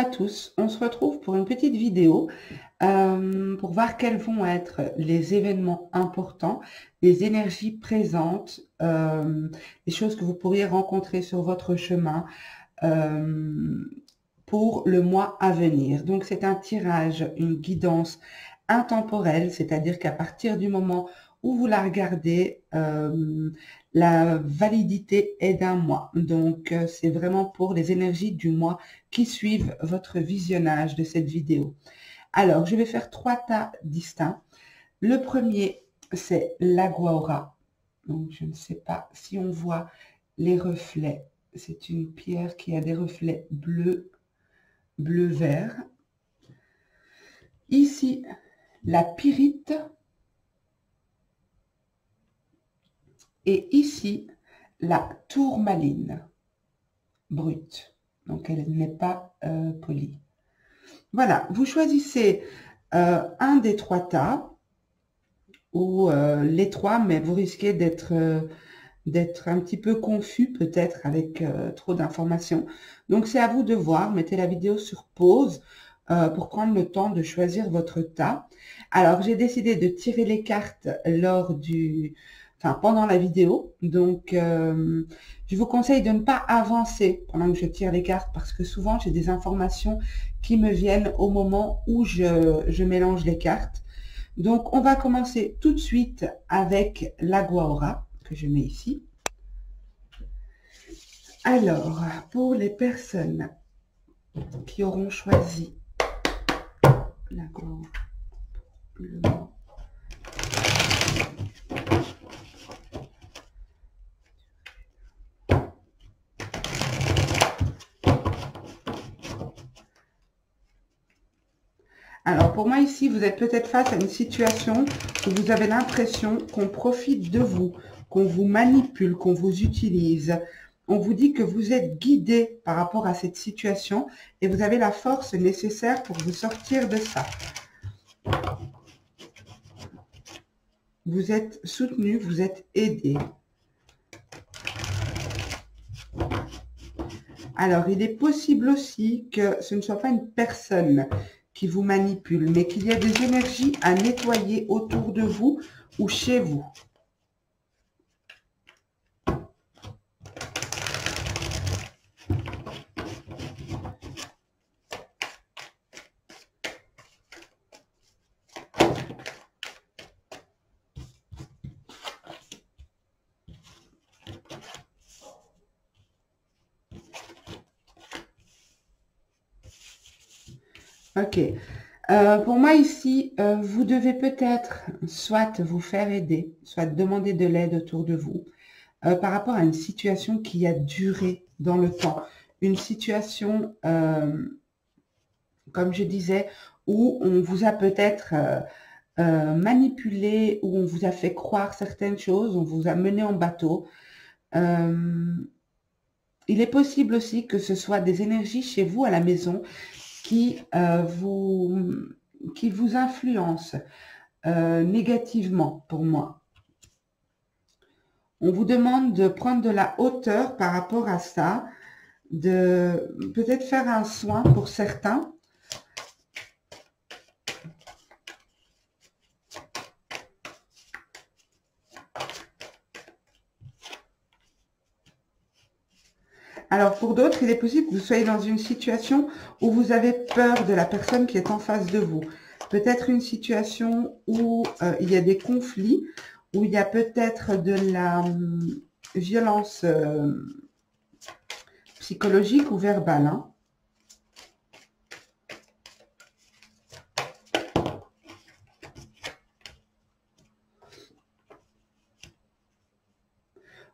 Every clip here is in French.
à tous, on se retrouve pour une petite vidéo pour voir quels vont être les événements importants, les énergies présentes, les choses que vous pourriez rencontrer sur votre chemin pour le mois à venir. Donc c'est un tirage, une guidance intemporelle, c'est-à-dire qu'à partir du moment où vous la regardez, la validité est d'un mois. Donc, c'est vraiment pour les énergies du mois qui suivent votre visionnage de cette vidéo. Alors, je vais faire 3 tas distincts. Le premier, c'est l'Aguaura. Donc, je ne sais pas si on voit les reflets. C'est une pierre qui a des reflets bleus, bleu-vert. Ici, la pyrite. Et ici, la tourmaline brute. Donc, elle n'est pas polie. Voilà, vous choisissez un des 3 tas ou les 3, mais vous risquez d'être un petit peu confus peut-être avec trop d'informations. Donc, c'est à vous de voir. Mettez la vidéo sur pause pour prendre le temps de choisir votre tas. Alors, j'ai décidé de tirer les cartes pendant la vidéo. Donc, je vous conseille de ne pas avancer pendant que je tire les cartes parce que souvent, j'ai des informations qui me viennent au moment où je mélange les cartes. Donc, on va commencer tout de suite avec l'Aguaura que je mets ici. Alors, pour les personnes qui auront choisi l'Aguaura, alors, pour moi, ici, vous êtes peut-être face à une situation où vous avez l'impression qu'on profite de vous, qu'on vous manipule, qu'on vous utilise. On vous dit que vous êtes guidé par rapport à cette situation et vous avez la force nécessaire pour vous sortir de ça. Vous êtes soutenu, vous êtes aidé. Alors, il est possible aussi que ce ne soit pas une personne qui vous manipule, mais qu'il y a des énergies à nettoyer autour de vous ou chez vous. Ok. Pour moi ici, vous devez peut-être soit vous faire aider, soit demander de l'aide autour de vous par rapport à une situation qui a duré dans le temps. Une situation, comme je disais, où on vous a peut-être manipulé, où on vous a fait croire certaines choses, on vous a mené en bateau. Il est possible aussi que ce soit des énergies chez vous à la maison qui vous influencent négativement pour moi. On vous demande de prendre de la hauteur par rapport à ça, de peut-être faire un soin pour certains. Alors pour d'autres, il est possible que vous soyez dans une situation où vous avez peur de la personne qui est en face de vous. Peut-être une situation où il y a des conflits, où il y a peut-être de la violence psychologique ou verbale. Hein.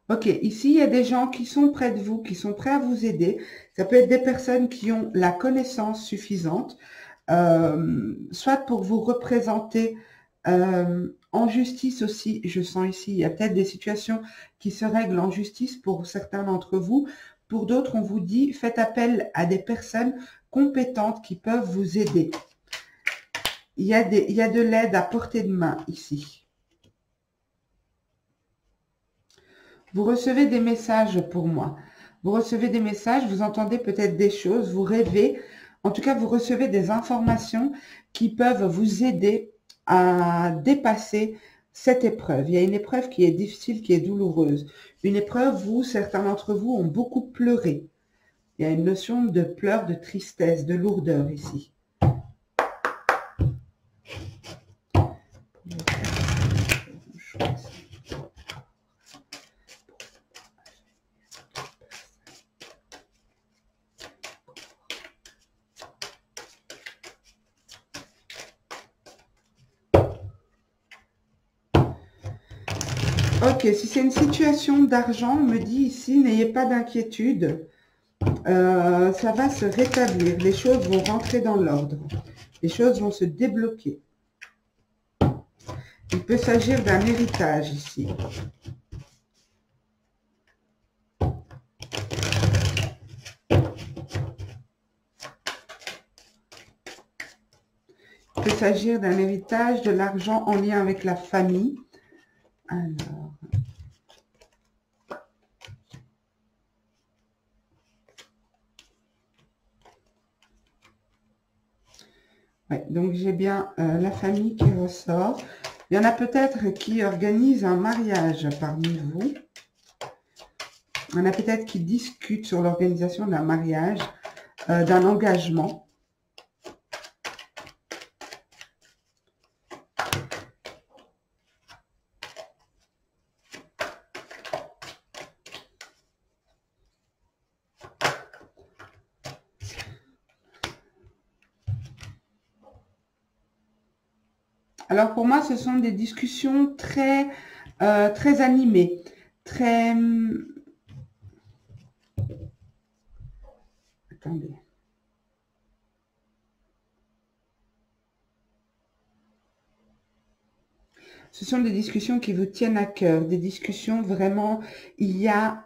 Ok, ici, il y a des gens qui sont près de vous, qui sont prêts à vous aider. Ça peut être des personnes qui ont la connaissance suffisante, soit pour vous représenter en justice aussi. Je sens ici, il y a peut-être des situations qui se règlent en justice pour certains d'entre vous. Pour d'autres, on vous dit, faites appel à des personnes compétentes qui peuvent vous aider. Il y a de l'aide à portée de main ici. Vous recevez des messages pour moi. Vous recevez des messages, vous entendez peut-être des choses, vous rêvez En tout cas, vous recevez des informations qui peuvent vous aider à dépasser cette épreuve. Il y a une épreuve qui est difficile, qui est douloureuse. Une épreuve où certains d'entre vous ont beaucoup pleuré. Il y a une notion de pleurs, de tristesse, de lourdeur ici. Ok, si c'est une situation d'argent, on me dit ici, n'ayez pas d'inquiétude. Ça va se rétablir. Les choses vont rentrer dans l'ordre. Les choses vont se débloquer. Il peut s'agir d'un héritage ici. Il peut s'agir d'un héritage, de l'argent en lien avec la famille. Alors... Ouais, donc j'ai bien la famille qui ressort. Il y en a peut-être qui organisent un mariage parmi vous. Il y en a peut-être qui discutent sur l'organisation d'un mariage, d'un engagement. Alors pour moi, ce sont des discussions très, très animées, très... Attendez. Ce sont des discussions qui vous tiennent à cœur, des discussions vraiment, il y a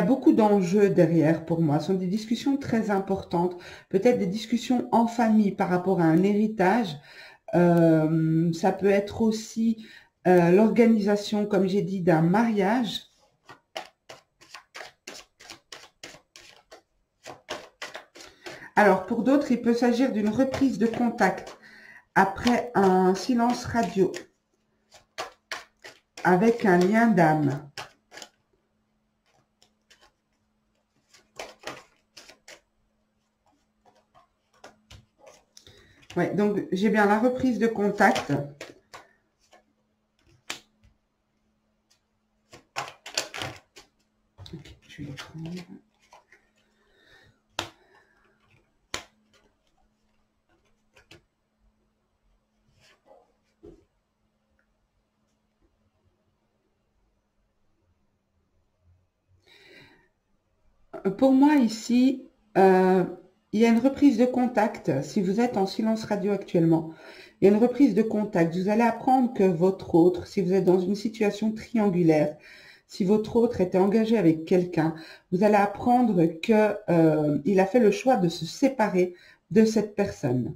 beaucoup d'enjeux derrière pour moi. Ce sont des discussions très importantes, peut-être des discussions en famille par rapport à un héritage. Ça peut être aussi l'organisation, comme j'ai dit, d'un mariage. Alors, pour d'autres, il peut s'agir d'une reprise de contact après un silence radio avec un lien d'âme. Ouais, donc j'ai bien la reprise de contact. Ok, je vais le prendre. Pour moi ici, il y a une reprise de contact. Si vous êtes en silence radio actuellement, il y a une reprise de contact. Vous allez apprendre que votre autre, si vous êtes dans une situation triangulaire, si votre autre était engagé avec quelqu'un, vous allez apprendre que il a fait le choix de se séparer de cette personne.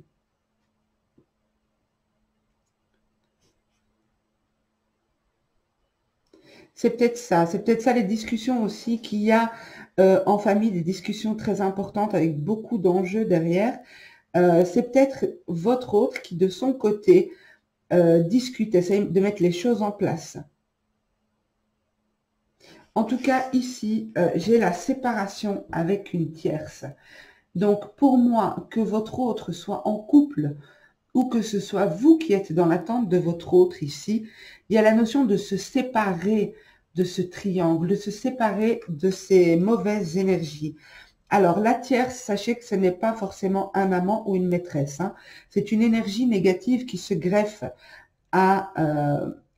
C'est peut-être ça les discussions aussi qu'il y a en famille, des discussions très importantes avec beaucoup d'enjeux derrière. C'est peut-être votre autre qui, de son côté, discute, essaye de mettre les choses en place. En tout cas, ici, j'ai la séparation avec une tierce. Donc, pour moi, que votre autre soit en couple ou que ce soit vous qui êtes dans l'attente de votre autre ici, il y a la notion de se séparer de ce triangle, de se séparer de ces mauvaises énergies. Alors, la tierce, sachez que ce n'est pas forcément un amant ou une maîtresse. Hein. C'est une énergie négative qui se greffe à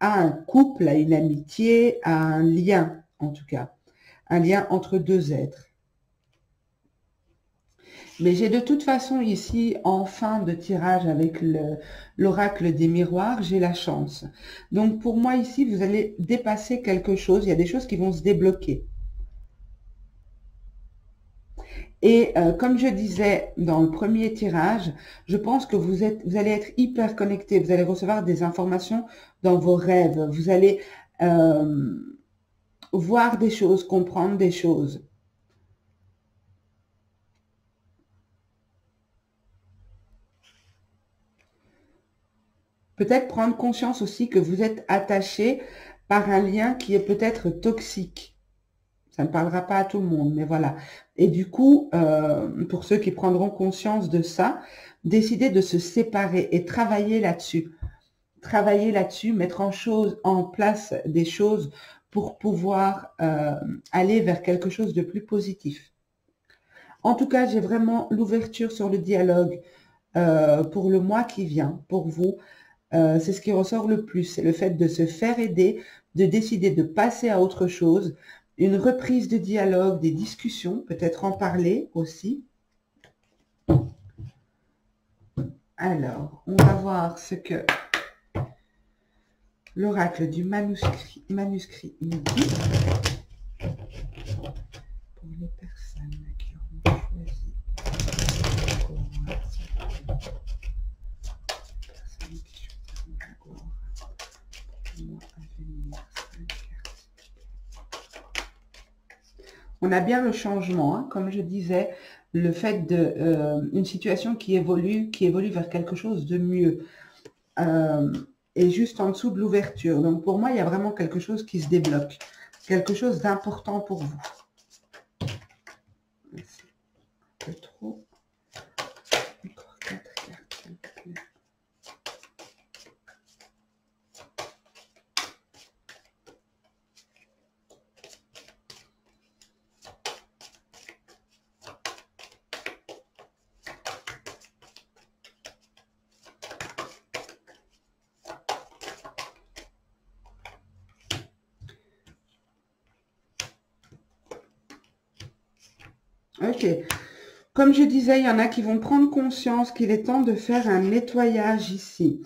un couple, à une amitié, à un lien, en tout cas. Un lien entre deux êtres. Mais j'ai de toute façon ici, en fin de tirage avec l'oracle des miroirs, j'ai la chance. Donc pour moi ici, vous allez dépasser quelque chose. Il y a des choses qui vont se débloquer. Et comme je disais dans le premier tirage, je pense que vous allez être hyper connecté. Vous allez recevoir des informations dans vos rêves. Vous allez voir des choses, comprendre des choses. Peut-être prendre conscience aussi que vous êtes attaché par un lien qui est peut-être toxique. Ça ne parlera pas à tout le monde, mais voilà. Et du coup, pour ceux qui prendront conscience de ça, décidez de se séparer et travailler là-dessus. Travailler là-dessus, mettre en place des choses pour pouvoir aller vers quelque chose de plus positif. En tout cas, j'ai vraiment l'ouverture sur le dialogue pour le mois qui vient, pour vous. C'est ce qui ressort le plus, c'est le fait de se faire aider, de décider de passer à autre chose, une reprise de dialogue, des discussions, peut-être en parler aussi. Alors, on va voir ce que l'oracle du manuscrit nous dit pour les personnes qui auront choisi. On a bien le changement, hein, comme je disais, le fait de une situation qui évolue vers quelque chose de mieux. Et juste en dessous de l'ouverture. Donc pour moi, il y a vraiment quelque chose qui se débloque, quelque chose d'important pour vous. Un peu trop. Encore 4 cartes, s'il vous plaît. Ok. Comme je disais, il y en a qui vont prendre conscience qu'il est temps de faire un nettoyage ici.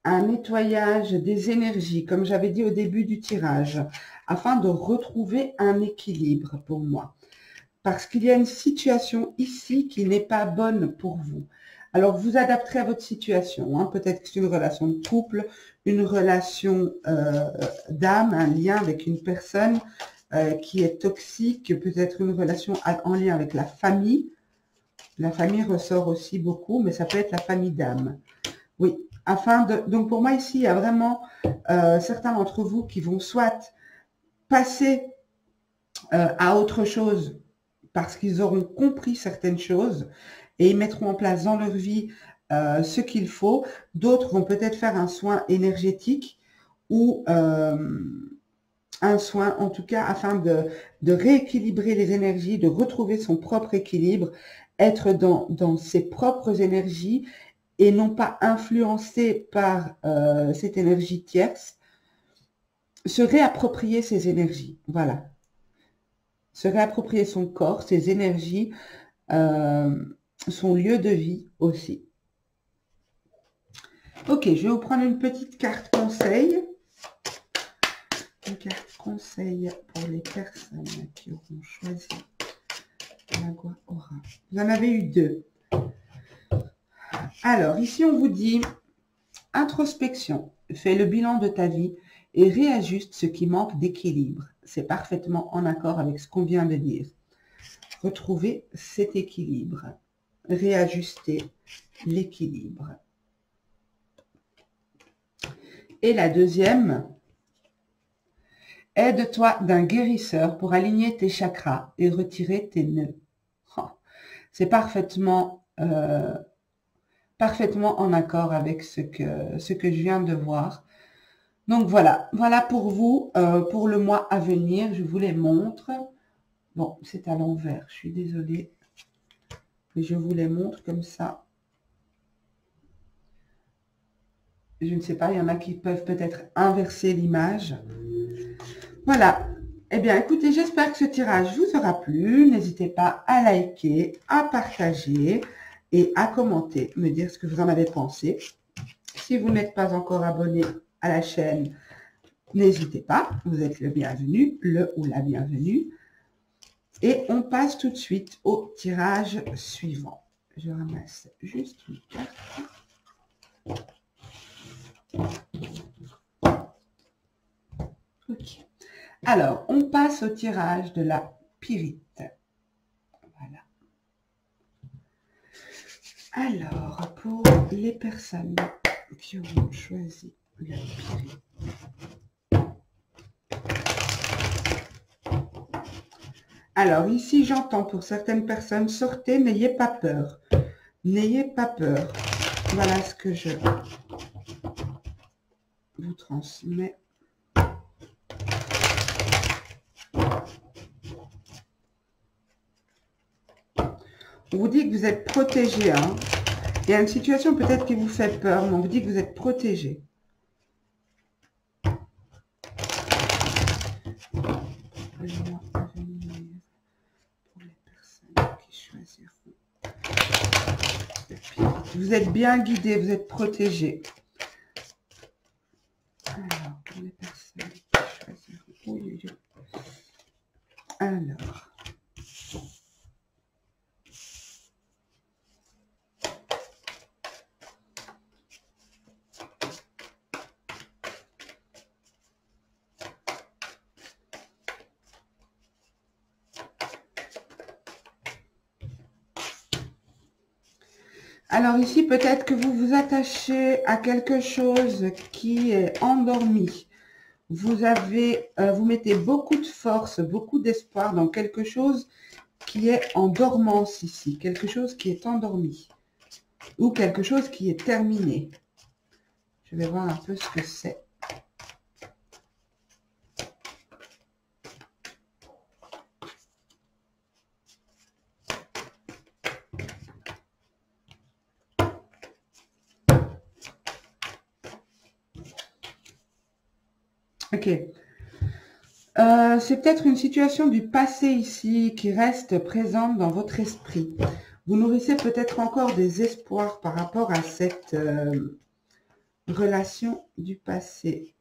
Un nettoyage des énergies, comme j'avais dit au début du tirage, afin de retrouver un équilibre pour moi. Parce qu'il y a une situation ici qui n'est pas bonne pour vous. Alors, vous adapterez à votre situation. Hein. Peut-être que c'est une relation de couple, une relation d'âme, un lien avec une personne qui est toxique, peut-être une relation en lien avec la famille. La famille ressort aussi beaucoup, mais ça peut être la famille d'âme. Oui, donc pour moi ici, il y a vraiment certains d'entre vous qui vont soit passer à autre chose parce qu'ils auront compris certaines choses et ils mettront en place dans leur vie ce qu'il faut. D'autres vont peut-être faire un soin énergétique ou un soin, en tout cas, afin de rééquilibrer les énergies, de retrouver son propre équilibre, être dans ses propres énergies et non pas influencé par cette énergie tierce, se réapproprier ses énergies. Voilà. Se réapproprier son corps, ses énergies, son lieu de vie aussi. Ok, je vais vous prendre une petite carte conseil. Une carte conseil pour les personnes qui auront choisi l'Agua Aura. Vous en avez eu 2. Alors, ici, on vous dit introspection. Fais le bilan de ta vie et réajuste ce qui manque d'équilibre. C'est parfaitement en accord avec ce qu'on vient de dire. Retrouvez cet équilibre. Réajuster l'équilibre. Et la deuxième, aide-toi d'un guérisseur pour aligner tes chakras et retirer tes nœuds. Oh, c'est parfaitement en accord avec ce que je viens de voir. Donc voilà pour vous, pour le mois à venir, je vous les montre. Bon, c'est à l'envers, je suis désolée. Mais je vous les montre comme ça. Je ne sais pas, il y en a qui peuvent peut-être inverser l'image. Voilà. Eh bien, écoutez, j'espère que ce tirage vous aura plu. N'hésitez pas à liker, à partager et à commenter, me dire ce que vous en avez pensé. Si vous n'êtes pas encore abonné à la chaîne, n'hésitez pas, vous êtes le bienvenu, le ou la bienvenue. Et on passe tout de suite au tirage suivant. Je ramasse juste une carte. Ok. Alors, on passe au tirage de la pyrite. Voilà. Alors, pour les personnes qui auront choisi la Pyréée. Alors ici, j'entends pour certaines personnes, sortez, n'ayez pas peur. N'ayez pas peur. Voilà ce que je vous transmets. On vous dit que vous êtes protégé. Hein. Il y a une situation peut-être qui vous fait peur, mais on vous dit que vous êtes protégé. Vous êtes bien guidé, vous êtes protégé. Alors, pour les personnes qui choisiront. Oui, oui, oui. Alors. Alors ici, peut-être que vous vous attachez à quelque chose qui est endormi. Vous mettez beaucoup de force, beaucoup d'espoir dans quelque chose qui est en dormance ici. Quelque chose qui est endormi. Ou quelque chose qui est terminé. Je vais voir un peu ce que c'est. Ok. C'est peut-être une situation du passé ici qui reste présente dans votre esprit. Vous nourrissez peut-être encore des espoirs par rapport à cette relation du passé.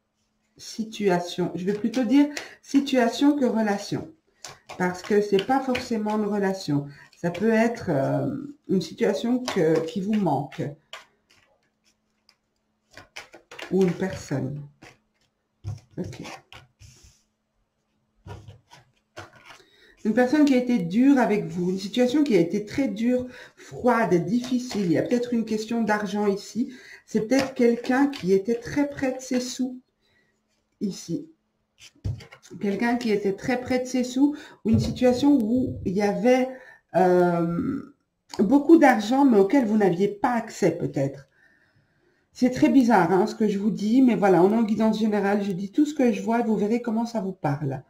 Situation. Je vais plutôt dire situation que relation. Parce que c'est pas forcément une relation. Ça peut être une situation qui vous manque. Ou une personne. Ok. Une personne qui a été dure avec vous, une situation qui a été très dure, froide, difficile. Il y a peut-être une question d'argent ici. C'est peut-être quelqu'un qui était très près de ses sous ici. Quelqu'un qui était très près de ses sous ou une situation où il y avait beaucoup d'argent mais auquel vous n'aviez pas accès peut-être. C'est très bizarre hein, ce que je vous dis, mais voilà, on est en guidance générale. Je dis tout ce que je vois et vous verrez comment ça vous parle.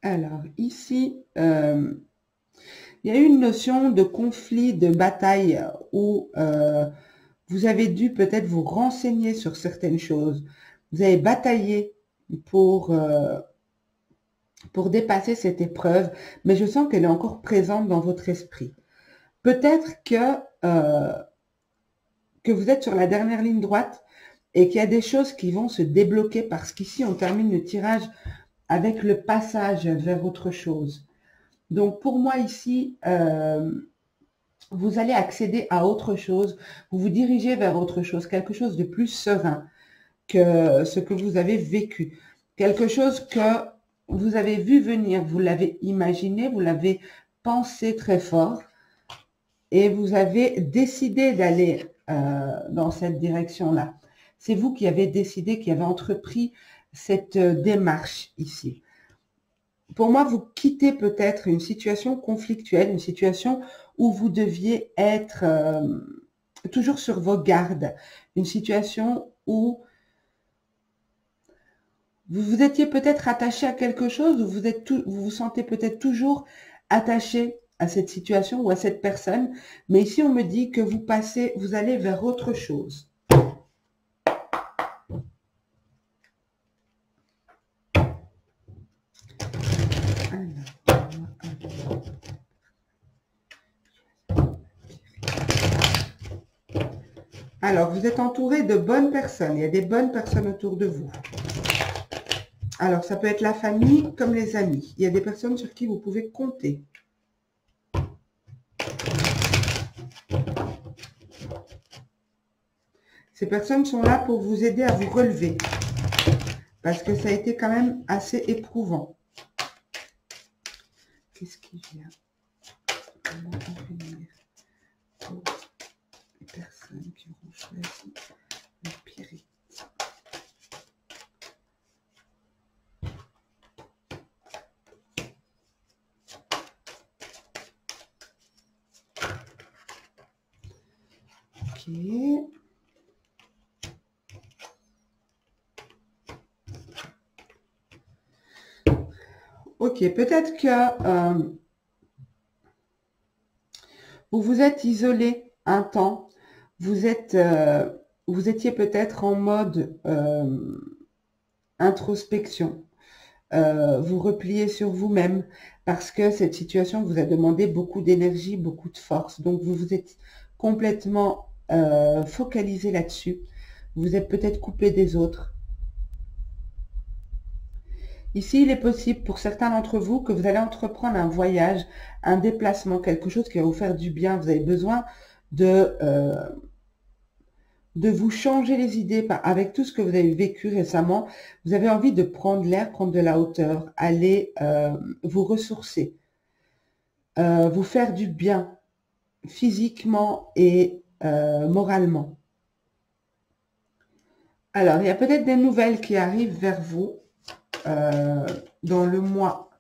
Alors, ici, il y a eu une notion de conflit, de bataille où vous avez dû peut-être vous renseigner sur certaines choses. Vous avez bataillé pour dépasser cette épreuve, mais je sens qu'elle est encore présente dans votre esprit. Peut-être que vous êtes sur la dernière ligne droite et qu'il y a des choses qui vont se débloquer parce qu'ici, on termine le tirage avec le passage vers autre chose. Donc, pour moi, ici, vous allez accéder à autre chose, vous vous dirigez vers autre chose, quelque chose de plus serein que ce que vous avez vécu. Quelque chose que vous avez vu venir, vous l'avez imaginé, vous l'avez pensé très fort et vous avez décidé d'aller dans cette direction-là. C'est vous qui avez décidé, qui avez entrepris cette démarche ici. Pour moi, vous quittez peut-être une situation conflictuelle, une situation où vous deviez être toujours sur vos gardes, une situation où vous vous étiez peut-être attaché à quelque chose, ou vous vous sentez peut-être toujours attaché à cette situation ou à cette personne, mais ici on me dit que vous allez vers autre chose. Alors, vous êtes entouré de bonnes personnes. Il y a des bonnes personnes autour de vous. Alors, ça peut être la famille comme les amis. Il y a des personnes sur qui vous pouvez compter. Ces personnes sont là pour vous aider à vous relever. Parce que ça a été quand même assez éprouvant. Qu'est-ce qui vient? Comment revenir pour les personnes qui auront choisi le Pyrite. Ok. Ok, peut-être que vous vous êtes isolé un temps, vous étiez peut-être en mode introspection, vous repliez sur vous-même parce que cette situation vous a demandé beaucoup d'énergie, beaucoup de force. Donc vous vous êtes complètement focalisé là-dessus. Vous êtes peut-être coupé des autres. Ici, il est possible pour certains d'entre vous que vous allez entreprendre un voyage, un déplacement, quelque chose qui va vous faire du bien. Vous avez besoin de vous changer les idées avec tout ce que vous avez vécu récemment. Vous avez envie de prendre l'air, prendre de la hauteur, aller vous ressourcer, vous faire du bien physiquement et moralement. Alors, il y a peut-être des nouvelles qui arrivent vers vous dans le mois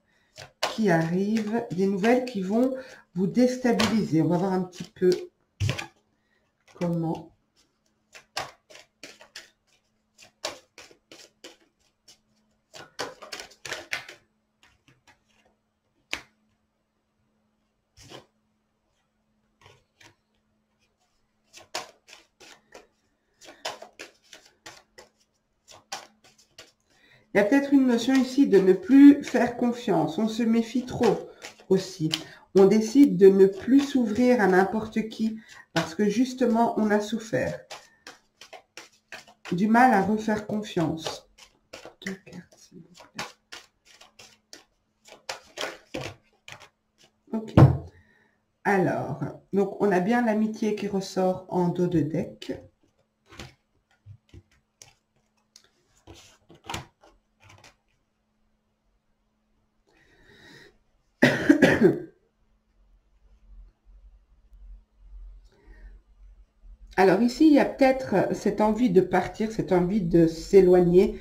qui arrive, des nouvelles qui vont vous déstabiliser. On va voir un petit peu comment. Il y a peut-être une notion ici de ne plus faire confiance. On se méfie trop aussi. On décide de ne plus s'ouvrir à n'importe qui parce que justement, on a souffert. Du mal à refaire confiance. 2 cartes, s'il vous plaît. Ok. Alors, donc on a bien l'amitié qui ressort en dos de deck. Alors ici, il y a peut-être cette envie de partir, cette envie de s'éloigner,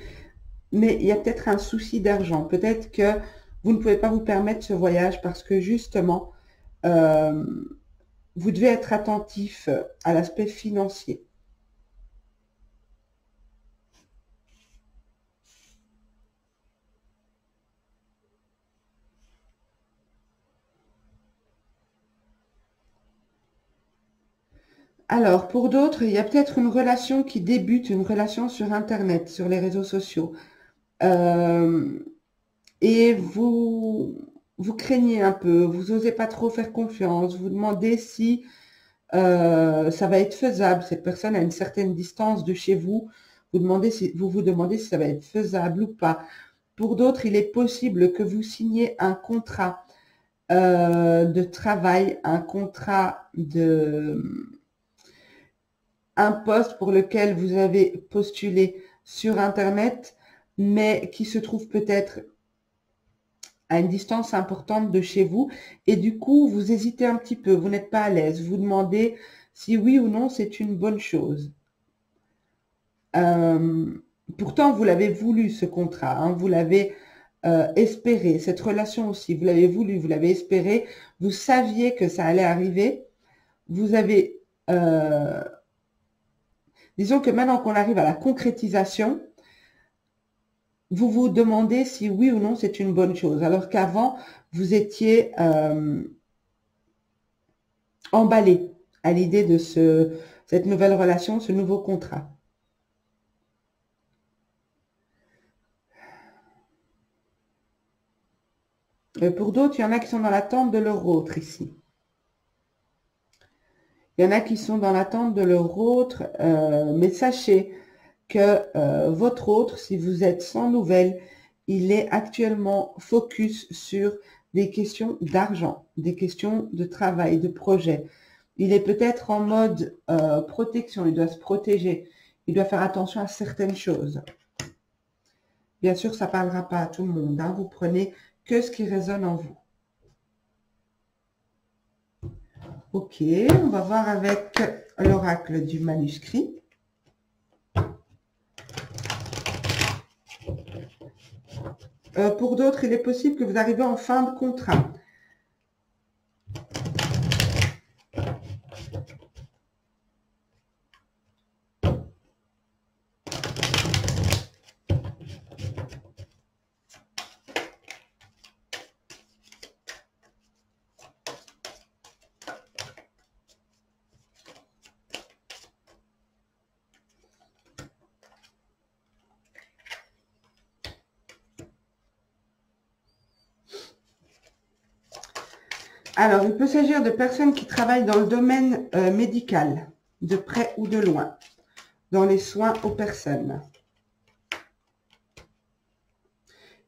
mais il y a peut-être un souci d'argent. Peut-être que vous ne pouvez pas vous permettre ce voyage parce que justement, vous devez être attentif à l'aspect financier. Alors, pour d'autres, il y a peut-être une relation qui débute, une relation sur Internet, sur les réseaux sociaux. Et vous craignez un peu, vous n'osez pas trop faire confiance, vous demandez si ça va être faisable. Cette personne a une certaine distance de chez vous. Vous vous demandez si ça va être faisable ou pas. Pour d'autres, il est possible que vous signiez un contrat de travail, un poste pour lequel vous avez postulé sur Internet, mais qui se trouve peut-être à une distance importante de chez vous. Et du coup, vous hésitez un petit peu, vous n'êtes pas à l'aise. Vous demandez si oui ou non c'est une bonne chose. Pourtant, vous l'avez voulu, ce contrat. Hein, vous l'avez espéré. Cette relation aussi, vous l'avez voulu, vous l'avez espéré. Vous saviez que ça allait arriver. Vous avez... disons que maintenant qu'on arrive à la concrétisation, vous vous demandez si oui ou non c'est une bonne chose. Alors qu'avant, vous étiez emballé à l'idée de cette nouvelle relation, ce nouveau contrat. Pour d'autres, il y en a qui sont dans l'attente de leur autre ici. Il y en a qui sont dans l'attente de leur autre, mais sachez que votre autre, si vous êtes sans nouvelles, il est actuellement focus sur des questions d'argent, des questions de travail, de projet. Il est peut-être en mode protection, il doit se protéger, il doit faire attention à certaines choses. Bien sûr, ça ne parlera pas à tout le monde, hein, vous prenez que ce qui résonne en vous. Ok, on va voir avec l'oracle du manuscrit. Pour d'autres, il est possible que vous arrivez en fin de contrat. Alors, il peut s'agir de personnes qui travaillent dans le domaine médical, de près ou de loin, dans les soins aux personnes.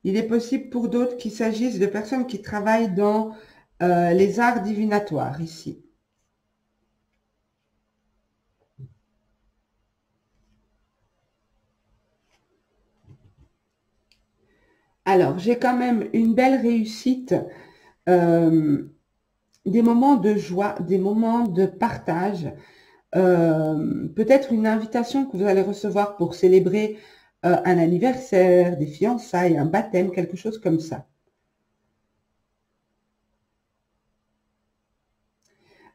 Il est possible pour d'autres qu'il s'agisse de personnes qui travaillent dans les arts divinatoires, ici. Alors, j'ai quand même une belle réussite, des moments de joie, des moments de partage, peut-être une invitation que vous allez recevoir pour célébrer un anniversaire, des fiançailles, un baptême, quelque chose comme ça.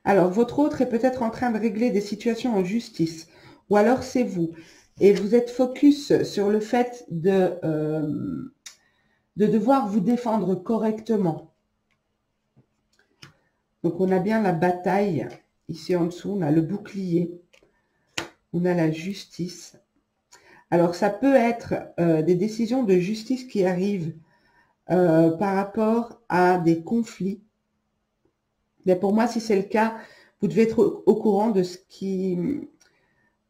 Alors, votre autre est peut-être en train de régler des situations en justice, ou alors c'est vous, et vous êtes focus sur le fait de devoir vous défendre correctement. Donc, on a bien la bataille. Ici en dessous, on a le bouclier. On a la justice. Alors, ça peut être des décisions de justice qui arrivent par rapport à des conflits. Mais pour moi, si c'est le cas, vous devez être au courant de ce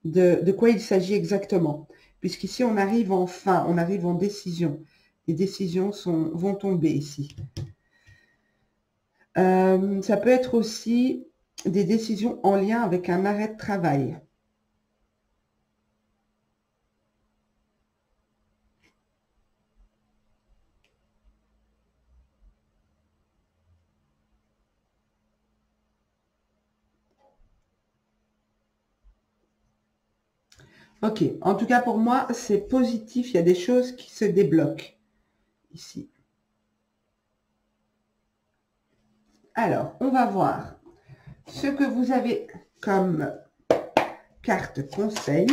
de quoi il s'agit exactement. Puisqu'ici, on arrive en fin, on arrive en décision. Les décisions vont tomber ici. Ça peut être aussi des décisions en lien avec un arrêt de travail. Ok, en tout cas pour moi, c'est positif, il y a des choses qui se débloquent ici. Alors, on va voir ce que vous avez comme carte conseil.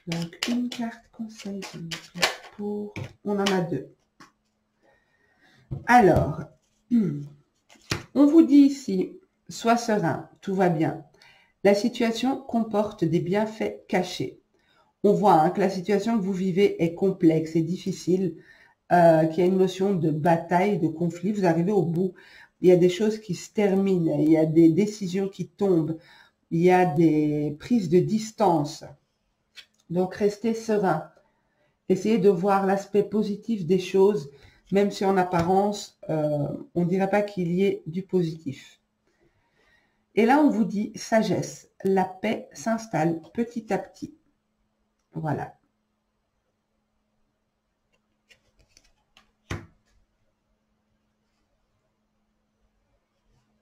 Donc, une carte conseil, pour... On en a deux. Alors, on vous dit ici, sois serein, tout va bien. La situation comporte des bienfaits cachés. On voit que la situation que vous vivez est complexe et difficile, qu'il y a une notion de bataille, de conflit. Vous arrivez au bout. Il y a des choses qui se terminent, il y a des décisions qui tombent, il y a des prises de distance. Donc, restez serein. Essayez de voir l'aspect positif des choses, même si en apparence, on ne dirait pas qu'il y ait du positif. Et là, on vous dit sagesse. La paix s'installe petit à petit. Voilà.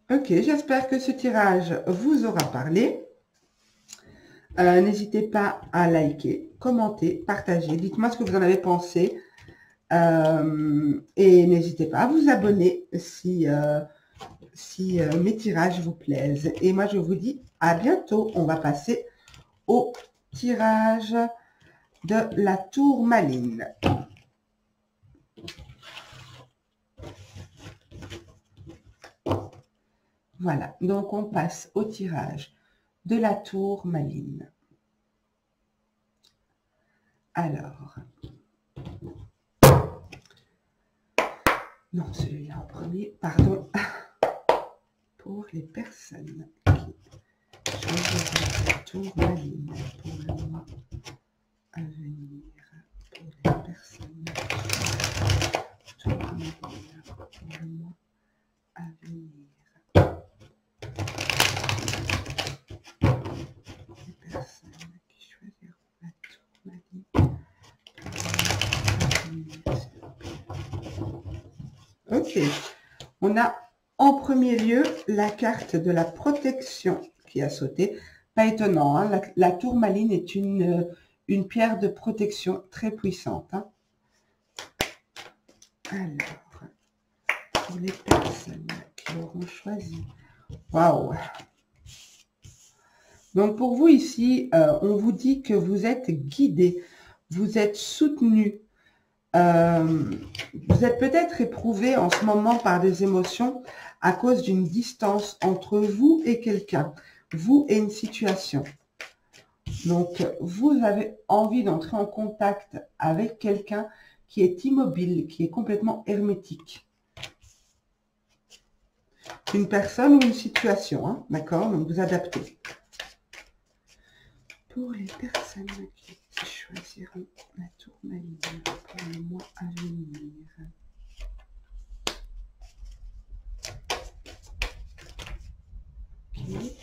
Ok, j'espère que ce tirage vous aura parlé. N'hésitez pas à liker, commenter, partager. Dites-moi ce que vous en avez pensé. Et n'hésitez pas à vous abonner si mes tirages vous plaisent. Et moi, je vous dis à bientôt. On va passer au tirage de la tourmaline. Voilà, donc on passe au tirage de la tourmaline. Alors, non, celui-là en premier, pardon, pour les personnes qui choisissent la tourmaline pour le mois à venir, pour les personnes qui choisissent la tourmaline pour le mois à venir. Ok, on a en premier lieu la carte de la protection qui a sauté. Pas étonnant, hein, la tourmaline est une pierre de protection très puissante. Hein. Alors, pour les personnes qui auront choisi. Waouh! Donc, pour vous ici, on vous dit que vous êtes guidé, vous êtes soutenu. Vous êtes peut-être éprouvé en ce moment par des émotions à cause d'une distance entre vous et quelqu'un, vous et une situation. Donc, vous avez envie d'entrer en contact avec quelqu'un qui est immobile, qui est complètement hermétique. Une personne ou une situation, hein, d'accord? Donc, vous adaptez. Pour les personnes qui choisiront la tourmaline pour le mois à venir. Okay.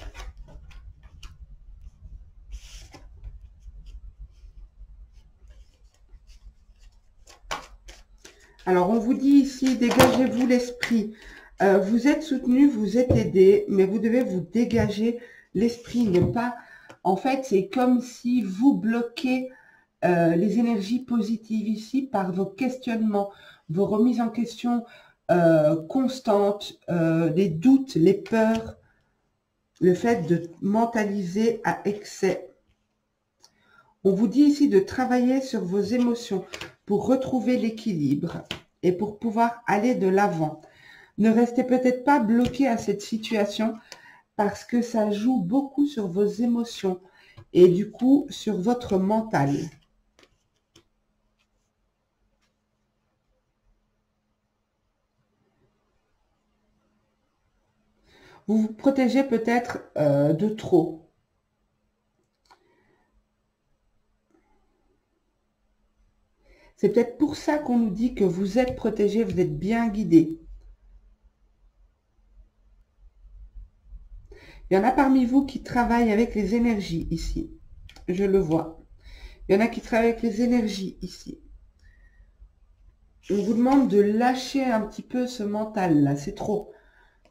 Alors, on vous dit ici, dégagez-vous l'esprit. Vous êtes soutenu, vous êtes aidé, mais vous devez vous dégager l'esprit, ne pas... En fait, c'est comme si vous bloquez les énergies positives ici par vos questionnements, vos remises en question constantes, les doutes, les peurs, le fait de mentaliser à excès. On vous dit ici de travailler sur vos émotions pour retrouver l'équilibre et pour pouvoir aller de l'avant. Ne restez peut-être pas bloqué à cette situation parce que ça joue beaucoup sur vos émotions et du coup sur votre mental. Vous vous protégez peut-être de trop. C'est peut-être pour ça qu'on nous dit que vous êtes protégé, vous êtes bien guidé. Il y en a parmi vous qui travaillent avec les énergies ici. Je le vois. Il y en a qui travaillent avec les énergies ici. On vous demande de lâcher un petit peu ce mental-là. C'est trop.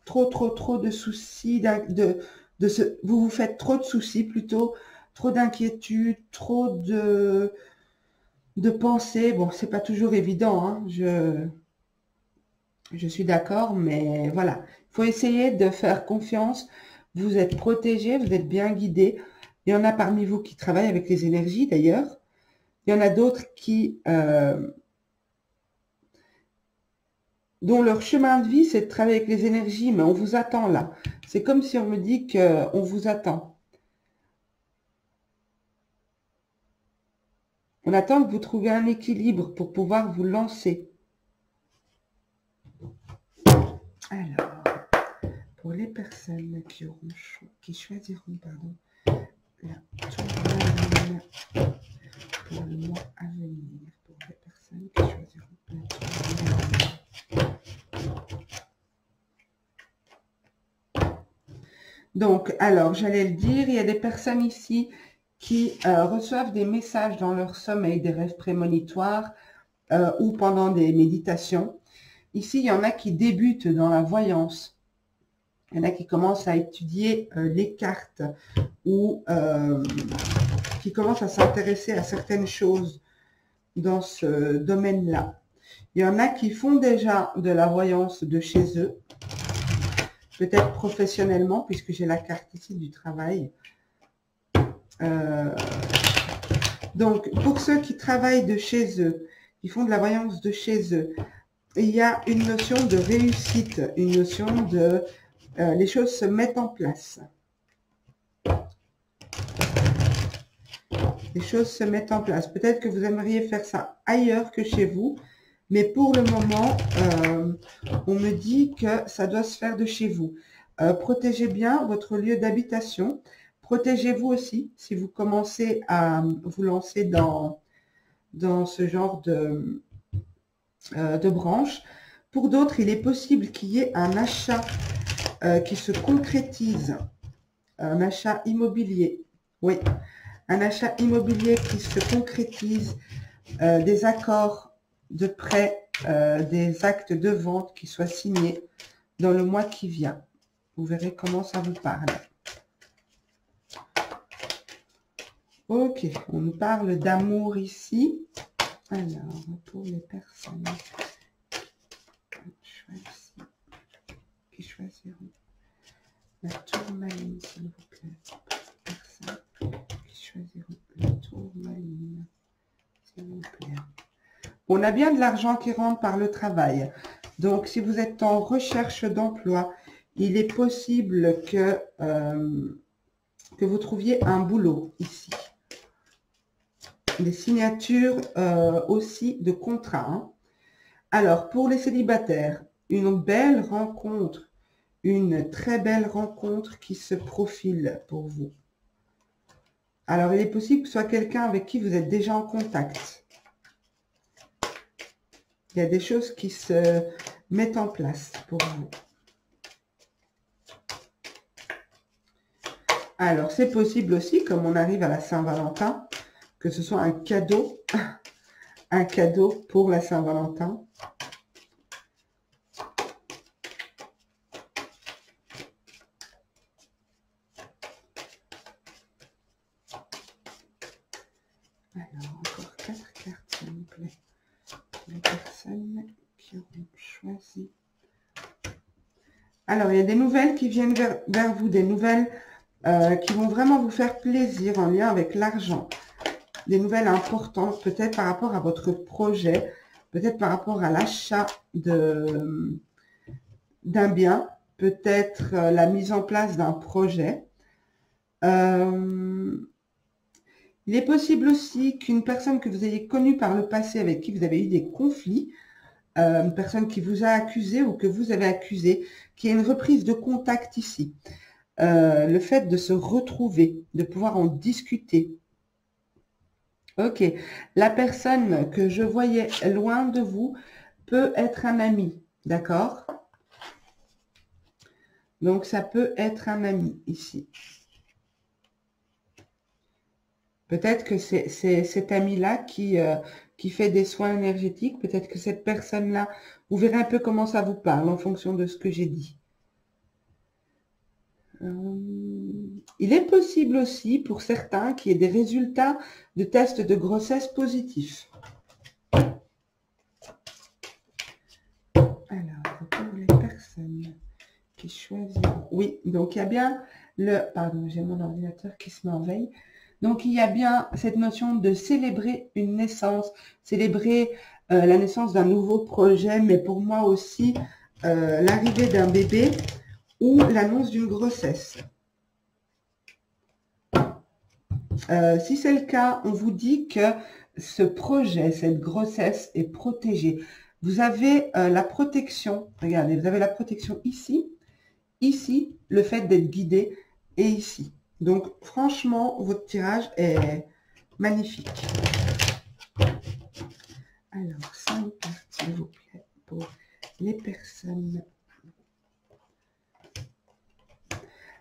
Trop de soucis. Vous vous faites trop de soucis plutôt. Trop d'inquiétude, trop de pensées. Bon, c'est pas toujours évident. Hein. Je suis d'accord, mais voilà. Il faut essayer de faire confiance. Vous êtes protégé, vous êtes bien guidé. Il y en a parmi vous qui travaillent avec les énergies d'ailleurs. Il y en a d'autres qui dont leur chemin de vie, c'est de travailler avec les énergies, mais on vous attend là. C'est comme si on me dit qu'on vous attend. On attend que vous trouviez un équilibre pour pouvoir vous lancer. Alors, pour les personnes qui choisiront, pardon, la tourmaline pour le mois à venir, pour les personnes qui choisiront la tourmaline. Donc, alors, j'allais le dire, il y a des personnes ici qui reçoivent des messages dans leur sommeil, des rêves prémonitoires ou pendant des méditations. Ici, il y en a qui débutent dans la voyance. Il y en a qui commencent à étudier les cartes ou qui commencent à s'intéresser à certaines choses dans ce domaine-là. Il y en a qui font déjà de la voyance de chez eux, peut-être professionnellement, puisque j'ai la carte ici du travail. Donc, pour ceux qui travaillent de chez eux, qui font de la voyance de chez eux, il y a une notion de réussite, une notion de... les choses se mettent en place. Les choses se mettent en place. Peut-être que vous aimeriez faire ça ailleurs que chez vous, mais pour le moment, on me dit que ça doit se faire de chez vous. Protégez bien votre lieu d'habitation. Protégez-vous aussi si vous commencez à vous lancer dans ce genre de branche. Pour d'autres, il est possible qu'il y ait un achat qui se concrétise, un achat immobilier. Oui, un achat immobilier qui se concrétise, des accords de prêt, des actes de vente qui soient signés dans le mois qui vient. Vous verrez comment ça vous parle. Ok, on nous parle d'amour ici. Alors, pour les personnes qui choisiront la tourmaline, s'il vous plaît. Personnes qui choisiront la tourmaline, s'il vous plaît. On a bien de l'argent qui rentre par le travail. Donc, si vous êtes en recherche d'emploi, il est possible que vous trouviez un boulot ici. Des signatures aussi de contrat. Hein. Alors, pour les célibataires, une belle rencontre, une très belle rencontre qui se profile pour vous. Alors, il est possible que ce soit quelqu'un avec qui vous êtes déjà en contact. Il y a des choses qui se mettent en place pour vous. Alors, c'est possible aussi, comme on arrive à la Saint-Valentin, que ce soit un cadeau pour la Saint-Valentin. Alors, encore 4 cartes, s'il vous plaît. Les personnes qui ont choisi. Alors, il y a des nouvelles qui viennent vers vous, des nouvelles qui vont vraiment vous faire plaisir en lien avec l'argent. Des nouvelles importantes, peut-être par rapport à votre projet, peut-être par rapport à l'achat d'un bien, peut-être la mise en place d'un projet. Il est possible aussi qu'une personne que vous ayez connue par le passé, avec qui vous avez eu des conflits, une personne qui vous a accusé ou que vous avez accusé, qui ait une reprise de contact ici. Le fait de se retrouver, de pouvoir en discuter. Ok, la personne que je voyais loin de vous peut être un ami, d'accord? Donc, ça peut être un ami ici. Peut-être que c'est cet ami-là qui fait des soins énergétiques. Peut-être que cette personne-là, vous verrez un peu comment ça vous parle en fonction de ce que j'ai dit. Il est possible aussi pour certains qu'il y ait des résultats de tests de grossesse positifs. Alors, pour les personnes qui choisissent... Oui, donc il y a bien le... Pardon, j'ai mon ordinateur qui se met en veille. Donc, il y a bien cette notion de célébrer une naissance, célébrer la naissance d'un nouveau projet, mais pour moi aussi, l'arrivée d'un bébé ou l'annonce d'une grossesse. Si c'est le cas, on vous dit que ce projet, cette grossesse est protégée. Vous avez la protection, regardez, vous avez la protection ici, ici, le fait d'être guidé, et ici. Donc, franchement, votre tirage est magnifique. Alors, 5 cartes, s'il vous plaît, pour les personnes.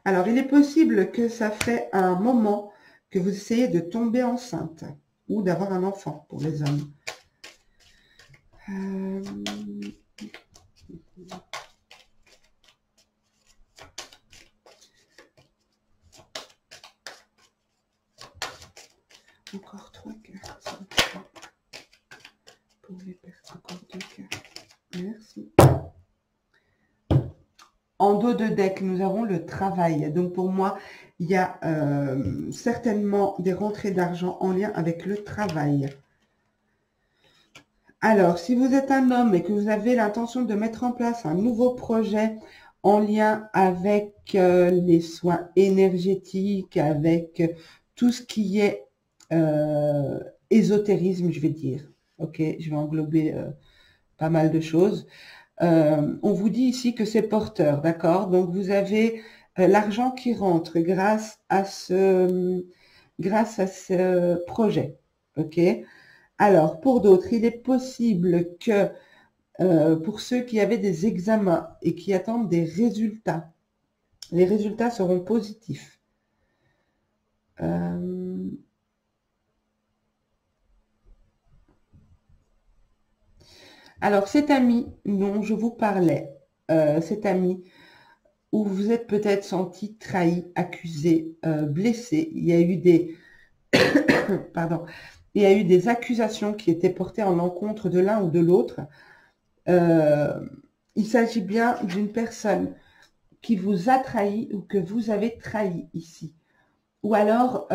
Alors, il est possible que ça fait un moment que vous essayez de tomber enceinte ou d'avoir un enfant pour les hommes. Encore 3 cartes. Pour les personnes, encore 2 cartes. Merci. En dos de deck, nous avons le travail. Donc, pour moi, il y a certainement des rentrées d'argent en lien avec le travail. Alors, si vous êtes un homme et que vous avez l'intention de mettre en place un nouveau projet en lien avec les soins énergétiques, avec tout ce qui est ésotérisme, je vais dire. Ok, je vais englober pas mal de choses. On vous dit ici que c'est porteur, d'accord? Donc, vous avez l'argent qui rentre grâce à ce projet, ok? Alors, pour d'autres, il est possible que pour ceux qui avaient des examens et qui attendent des résultats, les résultats seront positifs. Alors, cet ami dont je vous parlais, cet ami où vous êtes peut-être senti trahi, accusé, blessé, il y a eu des pardon, il y a eu des accusations qui étaient portées en l'encontre de l'un ou de l'autre. Il s'agit bien d'une personne qui vous a trahi ou que vous avez trahi ici. Ou alors,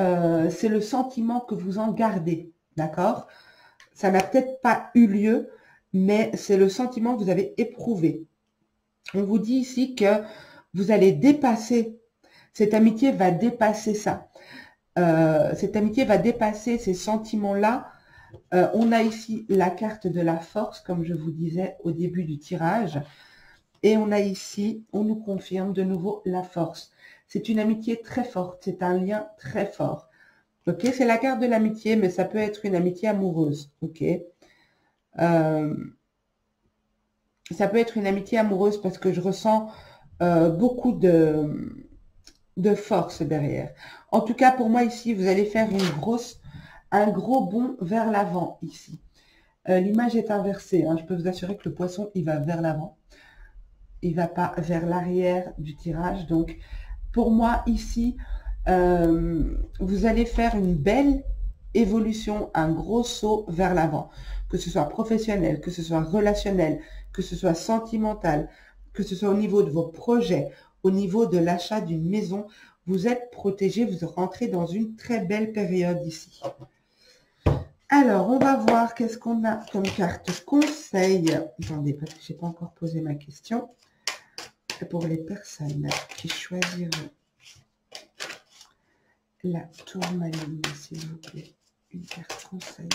c'est le sentiment que vous en gardez, d'accord? Ça n'a peut-être pas eu lieu, mais c'est le sentiment que vous avez éprouvé. On vous dit ici que vous allez dépasser, cette amitié va dépasser ça. Cette amitié va dépasser ces sentiments-là. On a ici la carte de la force, comme je vous disais au début du tirage. Et on a ici, on nous confirme de nouveau la force. C'est une amitié très forte, c'est un lien très fort. Ok, c'est la carte de l'amitié, mais ça peut être une amitié amoureuse. Ok, ça peut être une amitié amoureuse parce que je ressens beaucoup de force derrière. En tout cas, pour moi ici, vous allez faire un gros bond vers l'avant ici. L'image est inversée. Hein. Je peux vous assurer que le poisson, il va vers l'avant. Il ne va pas vers l'arrière du tirage. Donc, pour moi, ici, vous allez faire une belle évolution, un gros saut vers l'avant. Que ce soit professionnel, que ce soit relationnel, que ce soit sentimental, que ce soit au niveau de vos projets, au niveau de l'achat d'une maison, vous êtes protégé, vous rentrez dans une très belle période ici. Alors, on va voir qu'est-ce qu'on a comme carte conseil. Attendez, parce que je n'ai pas encore posé ma question. Pour les personnes qui choisiront la tourmaline, s'il vous plaît. Une carte conseil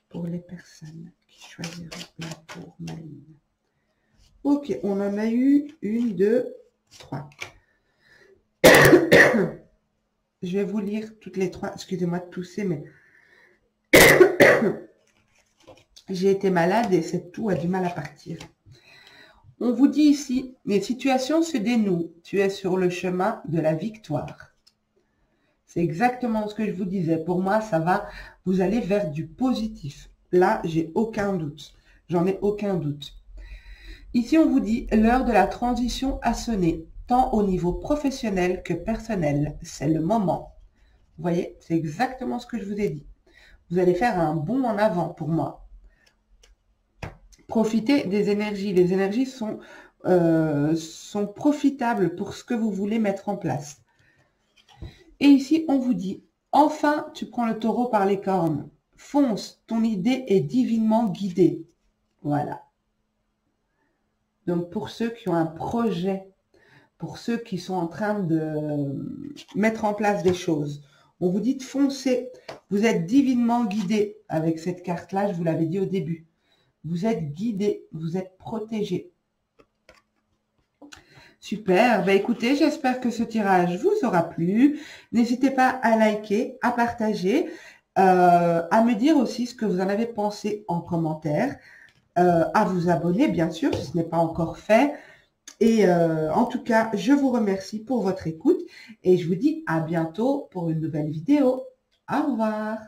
pour les personnes qui choisiront la tourmaline. Ok, on en a eu 1, 2, 3. Je vais vous lire toutes les 3. Excusez-moi de tousser, mais j'ai été malade et cette toux a du mal à partir. On vous dit ici, les situations se dénouent. Tu es sur le chemin de la victoire. C'est exactement ce que je vous disais. Pour moi, ça va. Vous allez vers du positif. Là, j'ai aucun doute. J'en ai aucun doute. Ici, on vous dit, l'heure de la transition a sonné, tant au niveau professionnel que personnel. C'est le moment. Vous voyez, c'est exactement ce que je vous ai dit. Vous allez faire un bond en avant pour moi. Profitez des énergies. Les énergies sont profitables pour ce que vous voulez mettre en place. Et ici, on vous dit, enfin, tu prends le taureau par les cornes. Fonce, ton idée est divinement guidée. Voilà. Donc, pour ceux qui ont un projet, pour ceux qui sont en train de mettre en place des choses, on vous dit de foncer. Vous êtes divinement guidé avec cette carte-là, je vous l'avais dit au début. Vous êtes guidé, vous êtes protégé. Super, bah écoutez, j'espère que ce tirage vous aura plu. N'hésitez pas à liker, à partager, à me dire aussi ce que vous en avez pensé en commentaire, à vous abonner bien sûr si ce n'est pas encore fait. Et en tout cas, je vous remercie pour votre écoute et je vous dis à bientôt pour une nouvelle vidéo. Au revoir.